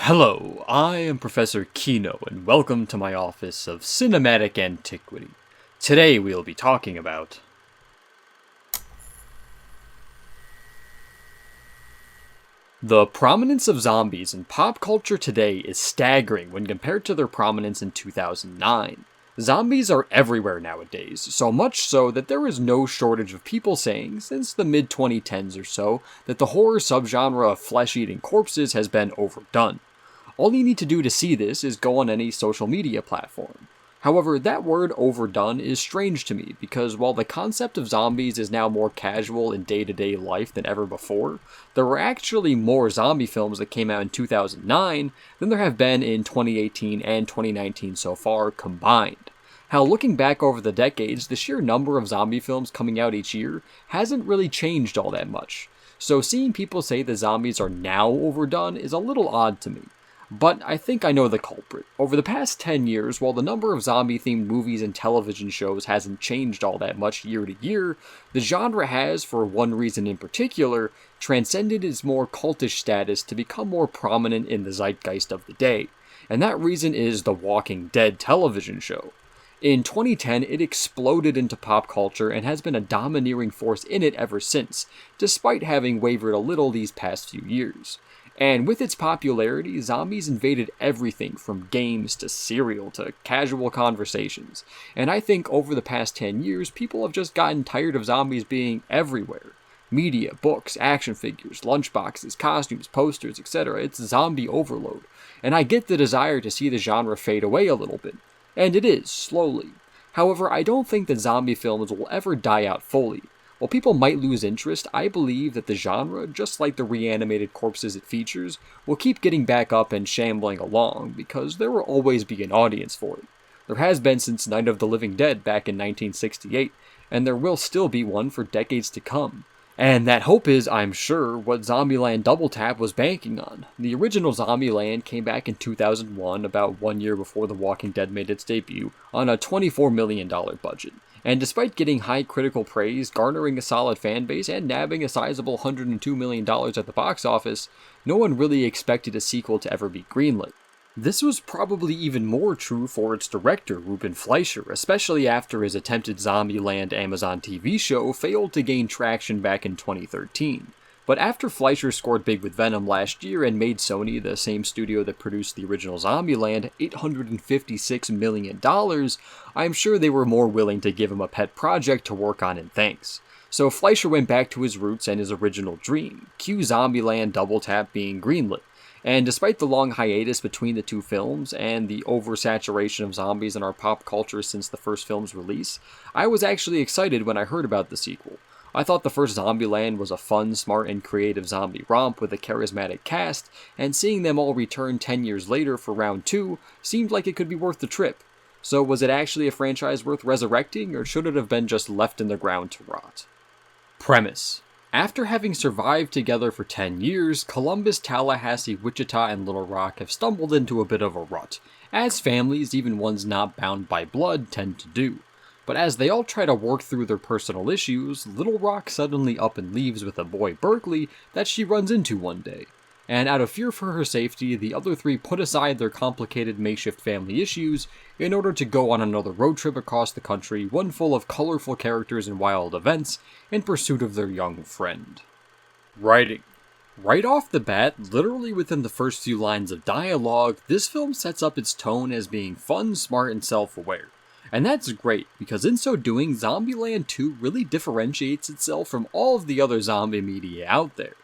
Hello, I am Professor Kino, and welcome to my Office of Cinematic Antiquity. Today we'll be talking about the prominence of zombies in pop culture today is staggering when compared to their prominence in 2009. Zombies are everywhere nowadays, so much so that there is no shortage of people saying, since the mid-2010s or so, that the horror subgenre of flesh-eating corpses has been overdone. All you need to do to see this is go on any social media platform. However, that word overdone is strange to me because while the concept of zombies is now more casual in day-to-day life than ever before, there were actually more zombie films that came out in 2009 than there have been in 2018 and 2019 so far combined. Hell, looking back over the decades, the sheer number of zombie films coming out each year hasn't really changed all that much. So seeing people say the zombies are now overdone is a little odd to me. But I think I know the culprit. Over the past 10 years, while the number of zombie-themed movies and television shows hasn't changed all that much year to year, the genre has, for one reason in particular, transcended its more cultish status to become more prominent in the zeitgeist of the day. And that reason is The Walking Dead television show. In 2010, it exploded into pop culture and has been a domineering force in it ever since, despite having wavered a little these past few years. And with its popularity, zombies invaded everything from games to cereal to casual conversations. And I think over the past 10 years, people have just gotten tired of zombies being everywhere. Media, books, action figures, lunchboxes, costumes, posters, etc. It's zombie overload. And I get the desire to see the genre fade away a little bit. And it is, slowly. However, I don't think that zombie films will ever die out fully. While people might lose interest, I believe that the genre, just like the reanimated corpses it features, will keep getting back up and shambling along, because there will always be an audience for it. There has been since Night of the Living Dead back in 1968, and there will still be one for decades to come. And that hope is, I'm sure, what Zombieland Double Tap was banking on. The original Zombieland came back in 2001, about 1 year before The Walking Dead made its debut, on a $24 million budget. And despite getting high critical praise, garnering a solid fan base, and nabbing a sizable $102 million at the box office, no one really expected a sequel to ever be greenlit. This was probably even more true for its director, Ruben Fleischer, especially after his attempted Zombieland Amazon TV show failed to gain traction back in 2013. But after Fleischer scored big with Venom last year and made Sony, the same studio that produced the original Zombieland, $856 million, I'm sure they were more willing to give him a pet project to work on in thanks. So Fleischer went back to his roots and his original dream, cue Zombieland Double Tap being greenlit. And despite the long hiatus between the two films, and the oversaturation of zombies in our pop culture since the first film's release, I was actually excited when I heard about the sequel. I thought the first Zombieland was a fun, smart, and creative zombie romp with a charismatic cast, and seeing them all return 10 years later for round 2 seemed like it could be worth the trip. So was it actually a franchise worth resurrecting, or should it have been just left in the ground to rot? Premise. After having survived together for 10 years, Columbus, Tallahassee, Wichita, and Little Rock have stumbled into a bit of a rut, as families, even ones not bound by blood, tend to do. But as they all try to work through their personal issues, Little Rock suddenly up and leaves with a boy, Berkeley, that she runs into one day. And out of fear for her safety, the other three put aside their complicated makeshift family issues in order to go on another road trip across the country, one full of colorful characters and wild events, in pursuit of their young friend. Writing. Right off the bat, literally within the first few lines of dialogue, this film sets up its tone as being fun, smart, and self-aware. And that's great, because in so doing, Zombieland 2 really differentiates itself from all of the other zombie media out there.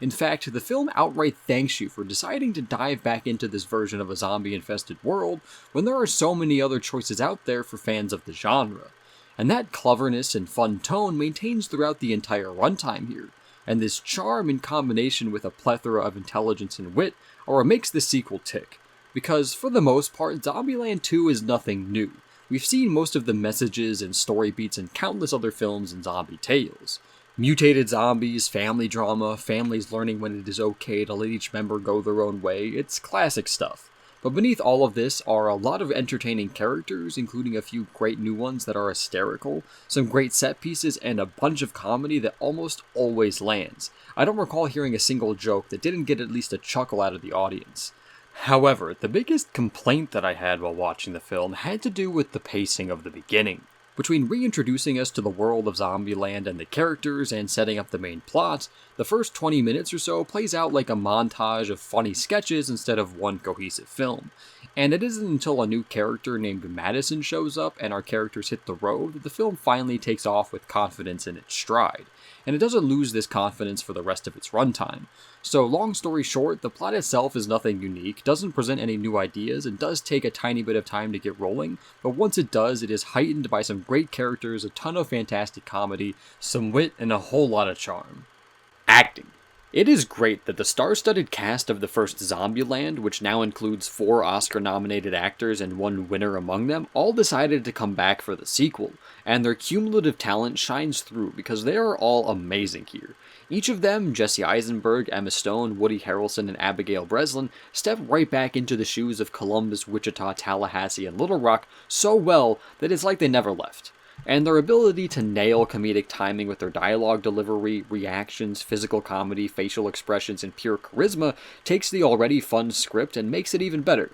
In fact, the film outright thanks you for deciding to dive back into this version of a zombie-infested world when there are so many other choices out there for fans of the genre. And that cleverness and fun tone maintains throughout the entire runtime here, and this charm in combination with a plethora of intelligence and wit are what makes this sequel tick. Because, for the most part, Zombieland 2 is nothing new. We've seen most of the messages and story beats in countless other films and zombie tales. Mutated zombies, family drama, families learning when it is okay to let each member go their own way, it's classic stuff. But beneath all of this are a lot of entertaining characters, including a few great new ones that are hysterical, some great set pieces, and a bunch of comedy that almost always lands. I don't recall hearing a single joke that didn't get at least a chuckle out of the audience. However, the biggest complaint that I had while watching the film had to do with the pacing of the beginning. Between reintroducing us to the world of Zombieland and the characters and setting up the main plot, the first 20 minutes or so plays out like a montage of funny sketches instead of one cohesive film. And it isn't until a new character named Madison shows up and our characters hit the road that the film finally takes off with confidence in its stride. And it doesn't lose this confidence for the rest of its runtime. So long story short, the plot itself is nothing unique, doesn't present any new ideas, and does take a tiny bit of time to get rolling, but once it does, it is heightened by some great characters, a ton of fantastic comedy, some wit, and a whole lot of charm. Acting. It is great that the star-studded cast of the first Zombieland, which now includes 4 Oscar-nominated actors and 1 winner among them, all decided to come back for the sequel, and their cumulative talent shines through because they are all amazing here. Each of them, Jesse Eisenberg, Emma Stone, Woody Harrelson, and Abigail Breslin, step right back into the shoes of Columbus, Wichita, Tallahassee, and Little Rock so well that it's like they never left. And their ability to nail comedic timing with their dialogue delivery, reactions, physical comedy, facial expressions, and pure charisma takes the already fun script and makes it even better.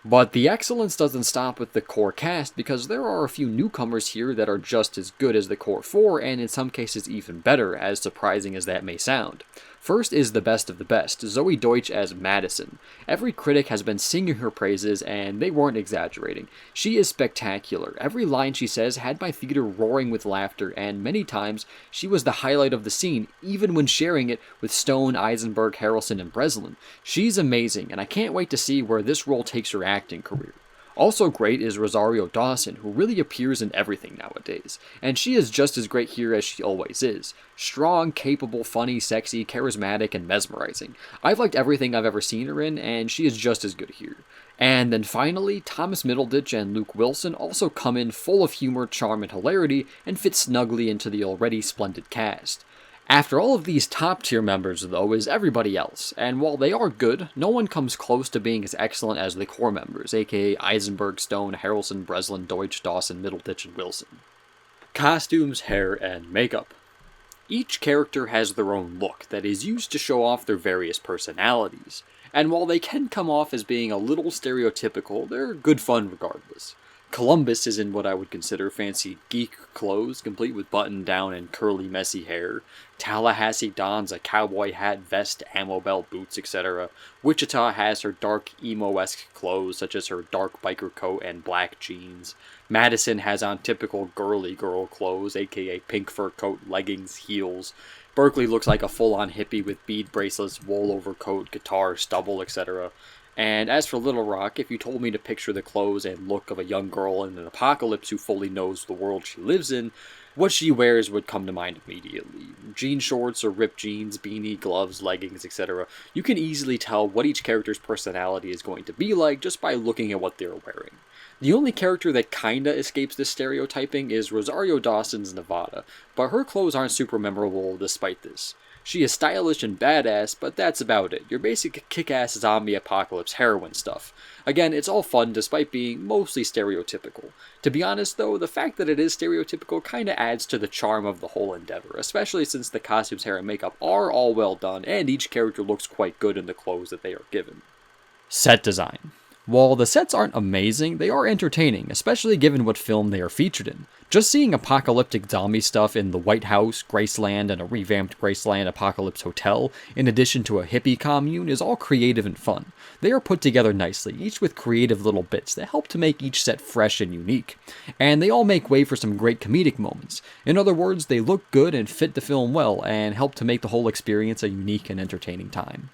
But the excellence doesn't stop with the core cast, because there are a few newcomers here that are just as good as the core 4, and in some cases even better, as surprising as that may sound. First is the best of the best, Zoey Deutch as Madison. Every critic has been singing her praises, and they weren't exaggerating. She is spectacular. Every line she says had my theater roaring with laughter, and many times she was the highlight of the scene, even when sharing it with Stone, Eisenberg, Harrelson, and Breslin. She's amazing, and I can't wait to see where this role takes her acting career. Also great is Rosario Dawson, who really appears in everything nowadays, and she is just as great here as she always is. Strong, capable, funny, sexy, charismatic, and mesmerizing. I've liked everything I've ever seen her in, and she is just as good here. And then finally, Thomas Middleditch and Luke Wilson also come in full of humor, charm, and hilarity, and fit snugly into the already splendid cast. After all of these top-tier members, though, is everybody else, and while they are good, no one comes close to being as excellent as the core members, aka Eisenberg, Stone, Harrelson, Breslin, Deutch, Dawson, Middleditch, and Wilson. Costumes, hair, and makeup. Each character has their own look that is used to show off their various personalities, and while they can come off as being a little stereotypical, they're good fun regardless. Columbus is in what I would consider fancy geek clothes, complete with button-down and curly, messy hair. Tallahassee dons a cowboy hat, vest, ammo belt, boots, etc. Wichita has her dark, emo-esque clothes, such as her dark biker coat and black jeans. Madison has on typical girly girl clothes, aka pink fur coat, leggings, heels. Berkeley looks like a full-on hippie with bead bracelets, wool overcoat, guitar, stubble, etc. And as for Little Rock, if you told me to picture the clothes and look of a young girl in an apocalypse who fully knows the world she lives in, what she wears would come to mind immediately. Jean shorts or ripped jeans, beanie, gloves, leggings, etc. You can easily tell what each character's personality is going to be like just by looking at what they're wearing. The only character that kinda escapes this stereotyping is Rosario Dawson's Nevada, but her clothes aren't super memorable despite this. She is stylish and badass, but that's about it. Your basic kick-ass zombie apocalypse heroine stuff. Again, it's all fun despite being mostly stereotypical. To be honest though, the fact that it is stereotypical kinda adds to the charm of the whole endeavor, especially since the costumes, hair, and makeup are all well done, and each character looks quite good in the clothes that they are given. Set design. While the sets aren't amazing, they are entertaining, especially given what film they are featured in. Just seeing apocalyptic zombie stuff in the White House, Graceland, and a revamped Graceland Apocalypse Hotel, in addition to a hippie commune, is all creative and fun. They are put together nicely, each with creative little bits that help to make each set fresh and unique. And they all make way for some great comedic moments. In other words, they look good and fit the film well, and help to make the whole experience a unique and entertaining time.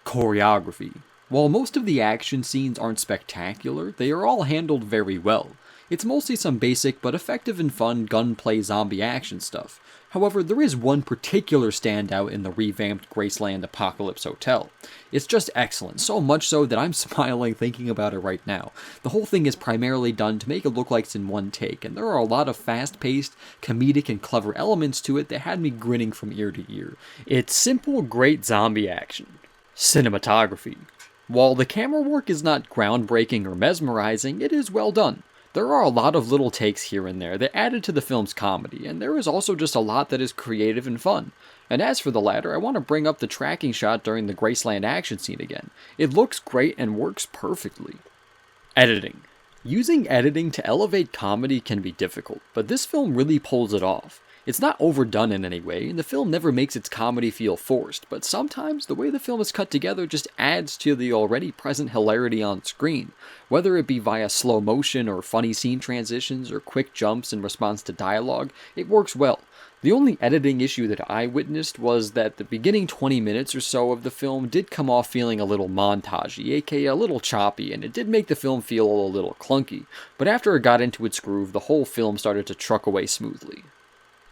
Choreography. While most of the action scenes aren't spectacular, they are all handled very well. It's mostly some basic but effective and fun gunplay zombie action stuff. However, there is one particular standout in the revamped Graceland Apocalypse Hotel. It's just excellent, so much so that I'm smiling thinking about it right now. The whole thing is primarily done to make it look like it's in one take, and there are a lot of fast-paced, comedic, and clever elements to it that had me grinning from ear to ear. It's simple, great zombie action. Cinematography. While the camera work is not groundbreaking or mesmerizing, it is well done. There are a lot of little takes here and there that added to the film's comedy, and there is also just a lot that is creative and fun. And as for the latter, I want to bring up the tracking shot during the Graceland action scene again. It looks great and works perfectly. Editing. Using editing to elevate comedy can be difficult, but this film really pulls it off. It's not overdone in any way, and the film never makes its comedy feel forced, but sometimes the way the film is cut together just adds to the already present hilarity on screen, whether it be via slow motion or funny scene transitions or quick jumps in response to dialogue. It works well. The only editing issue that I witnessed was that the beginning 20 minutes or so of the film did come off feeling a little montagey, aka a little choppy, and it did make the film feel a little clunky, but after it got into its groove, the whole film started to truck away smoothly.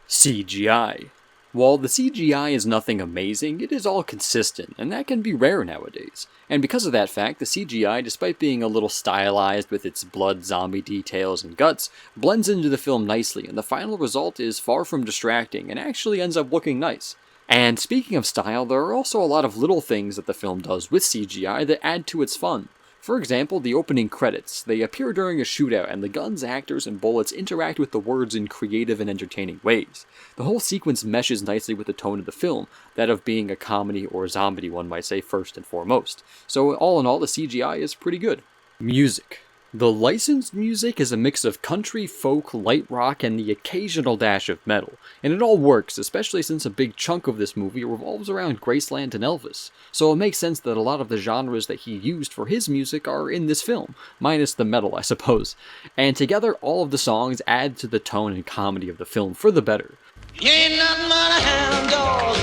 CGI. While the CGI is nothing amazing, it is all consistent, and that can be rare nowadays. And because of that fact, the CGI, despite being a little stylized with its blood, zombie details, and guts, blends into the film nicely, and the final result is far from distracting, and actually ends up looking nice. And speaking of style, there are also a lot of little things that the film does with CGI that add to its fun. For example, the opening credits. They appear during a shootout, and the guns, actors, and bullets interact with the words in creative and entertaining ways. The whole sequence meshes nicely with the tone of the film, that of being a comedy or zombie, one might say, first and foremost. So all in all, the CGI is pretty good. Music. The licensed music is a mix of country, folk, light rock, and the occasional dash of metal, and it all works, especially since a big chunk of this movie revolves around Graceland and Elvis, so it makes sense that a lot of the genres that he used for his music are in this film, minus the metal, I suppose, and together all of the songs add to the tone and comedy of the film for the better. You ain't nothing but a hound dog,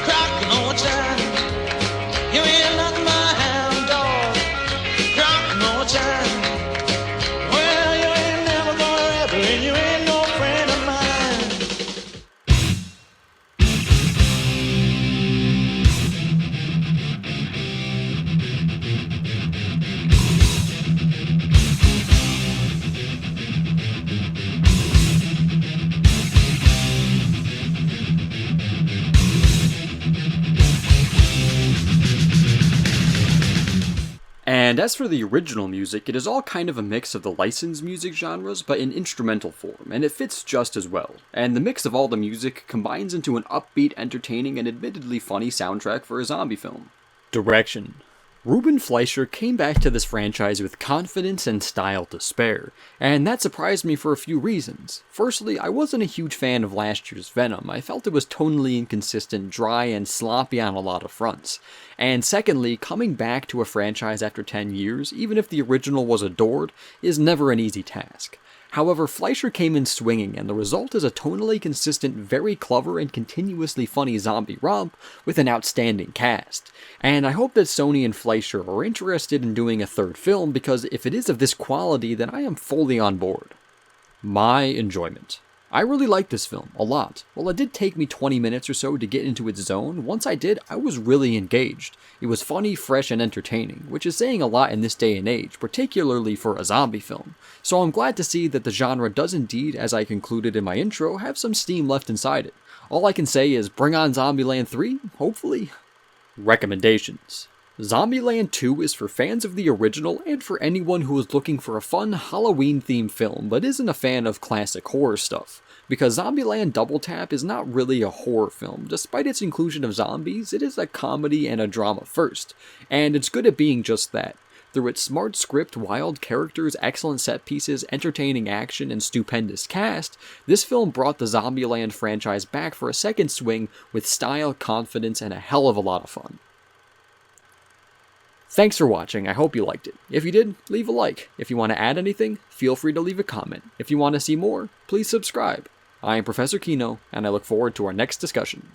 crocking on time. You ain't nothing but a hound dog, crocking on time. Well, you ain't never gonna ever, and you ain't no friend of mine. And as for the original music, it is all kind of a mix of the licensed music genres, but in instrumental form, and it fits just as well. And the mix of all the music combines into an upbeat, entertaining, and admittedly funny soundtrack for a zombie film. Direction. Ruben Fleischer came back to this franchise with confidence and style to spare, and that surprised me for a few reasons. Firstly, I wasn't a huge fan of last year's Venom. I felt it was tonally inconsistent, dry, and sloppy on a lot of fronts. And secondly, coming back to a franchise after 10 years, even if the original was adored, is never an easy task. However, Fleischer came in swinging, and the result is a tonally consistent, very clever, and continuously funny zombie romp with an outstanding cast. And I hope that Sony and Fleischer are interested in doing a third film, because if it is of this quality, then I am fully on board. My enjoyment. I really liked this film, a lot. While it did take me 20 minutes or so to get into its zone, once I did, I was really engaged. It was funny, fresh, and entertaining, which is saying a lot in this day and age, particularly for a zombie film. So I'm glad to see that the genre does indeed, as I concluded in my intro, have some steam left inside it. All I can say is bring on Zombieland 3, hopefully. Recommendations. Zombieland 2 is for fans of the original and for anyone who is looking for a fun Halloween-themed film but isn't a fan of classic horror stuff. Because Zombieland Double Tap is not really a horror film. Despite its inclusion of zombies, it is a comedy and a drama first, and it's good at being just that. Through its smart script, wild characters, excellent set pieces, entertaining action, and stupendous cast, this film brought the Zombieland franchise back for a second swing with style, confidence, and a hell of a lot of fun. Thanks for watching, I hope you liked it. If you did, leave a like. If you want to add anything, feel free to leave a comment. If you want to see more, please subscribe. I am Professor Kino, and I look forward to our next discussion.